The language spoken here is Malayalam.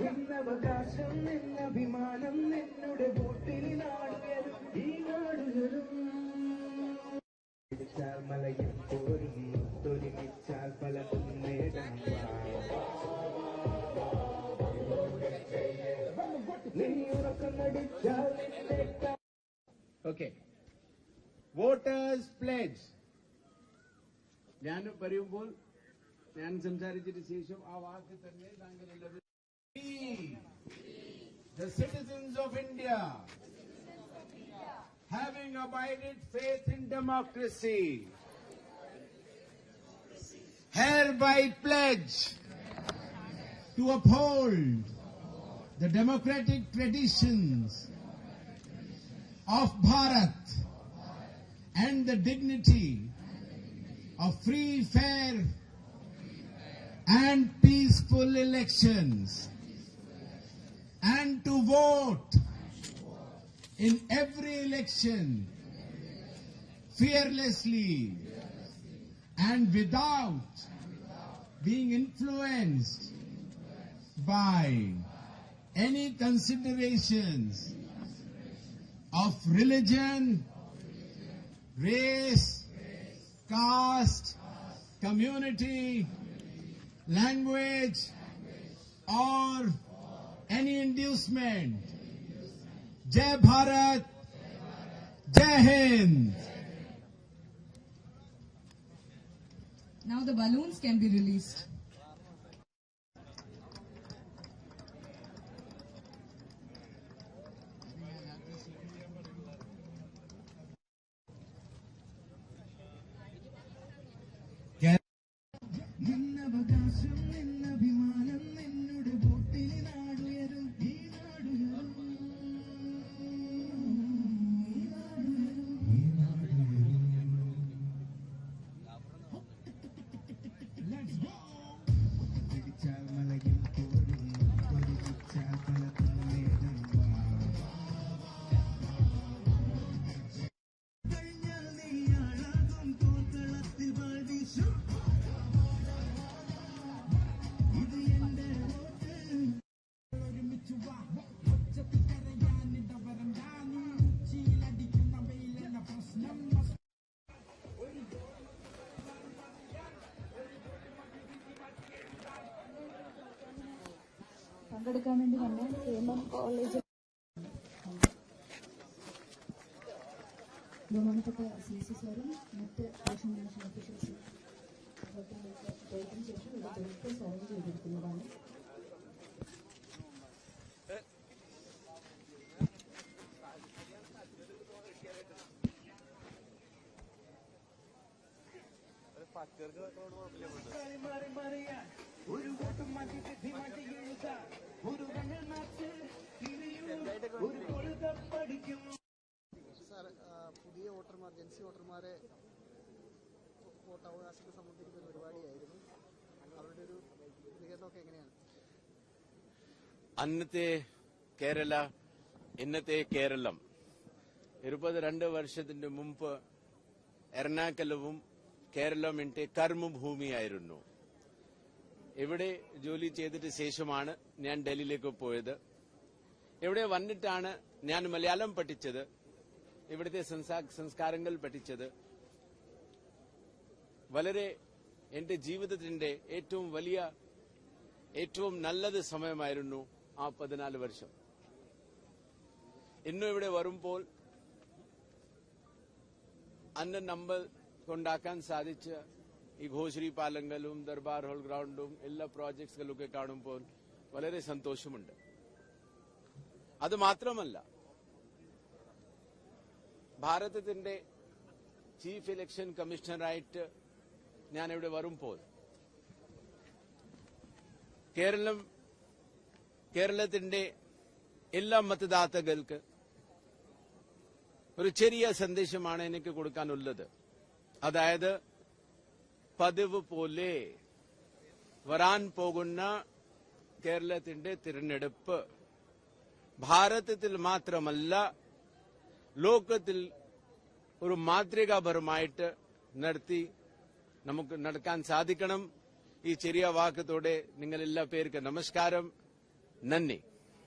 നിന്നവകാശം നിന്നഭിമാനം നിന്നുടെ വോട്ടിൽ നാടുകരും ഈ നാടുകരും മലയിൽ പോരും തൊരുമിച്ചാൽ പലതും നേടാൻ Okay. Voters pledge. ഞാൻ പറയുമ്പോൾ ഞാൻ സംസാരിച്ചതിന് ശേഷം ആ വാക്ക് തന്നെ താങ്കളുള്ളത്. The citizens of India, having abided faith in democracy, hereby pledge to uphold the democratic traditions of Bharat and the dignity of free, fair and peaceful elections, and to vote in every election fearlessly and without being influenced by any considerations of religion, race, caste, community, language, or any inducement. Jai Bharat, Jai Hind. Now the balloons can be released. നിന്നവകാശം നിന്നഭിമാനം നിന്നുടെ വോട്ടിൽ നാടുയരും ഈ നാടുയരും പിടിച്ചാൽ മലയിൽ പോരും തൊഴിച്ചാൽ പലതും നേടും കഴിഞ്ഞാൽ നീയാളാകും തോർക്കളത്തിൽ പാടിച്ചു പങ്കെടുക്കാൻ വേണ്ടി വന്ന KM കോളേജ് ബഹുമാനപ്പെട്ട CC സാറും മറ്റ് ഇലക്ഷൻ കമ്മീഷൻ ഓഫീഷ്യൽസും പോയതിനു ശേഷം ഇവിടെ തൊഴിൽ സർവ് ചെയ്തിരിക്കുന്നതാണ്. ഒരു വോട്ടും മാറ്റി തെറ്റി മാറ്റി എഴുതാൻ ഒരു മാറ്റി ഒരു കൊഴുത പഠിക്കും. സാർ, പുതിയ വോട്ടർമാർ, ജൻസി വോട്ടർമാരെ വോട്ടവകാശത്തെ സംബന്ധിക്കുന്ന ഒരു പരിപാടിയായിരുന്നു. അവരുടെ ഒരു പ്രതികരണമൊക്കെ എങ്ങനെയാണ്? അന്നത്തെ കേരള, ഇന്നത്തെ കേരളം 22 വർഷത്തിന് മുമ്പ് എറണാകുളവും കേരളമിന്റെ കർമ്മഭൂമിയായിരുന്നു. ഇവിടെ ജോലി ചെയ്തിട്ട് ശേഷമാണ് ഞാൻ ഡൽഹിയിലേക്ക് പോയത്. ഇവിടെ വന്നിട്ടാണ് ഞാൻ മലയാളം പഠിച്ചത്, ഇവിടുത്തെ സംസ്കാരങ്ങൾ പഠിച്ചത്. വളരെ എന്റെ ജീവിതത്തിന്റെ ഏറ്റവും നല്ലത് സമയമായിരുന്നു ആ 14 വർഷം. ഇന്നും ഇവിടെ വരുമ്പോൾ അന്ന് നമ്മൾ കൊണ്ടാക്കാൻ സാധിച്ച ഈ ഘോഷരി പാലങ്ങളും ദർബാർ ഹോൾ ഗ്രൗണ്ടും എല്ലാ പ്രോജക്ട്സുകളൊക്കെ കാണുമ്പോൾ വളരെ സന്തോഷമുണ്ട്. അത് മാത്രമല്ല, ഭാരതത്തിന്റെ ചീഫ് ഇലക്ഷൻ കമ്മീഷണറായിട്ട് ഞാൻ ഇവിടെ വരുമ്പോൾ കേരളത്തിന്റെ എല്ലാ മതദാതാക്കൾക്ക് ഒരു ചെറിയ സന്ദേശമാണ് എനിക്ക് കൊടുക്കാനുള്ളത്. അതായത്, പതിവ് പോലെ വരാൻ പോകുന്ന കേരളത്തിന്റെ തിരഞ്ഞെടുപ്പ് ഭാരതത്തിൽ മാത്രമല്ല ലോകത്തിൽ ഒരു മാതൃകാപരമായിട്ട് നമുക്ക് നടക്കാൻ സാധിക്കണം. ഈ ചെറിയ വാക്കത്തോടെ നിങ്ങളെല്ലാ പേർക്ക് നമസ്കാരം, നന്ദി.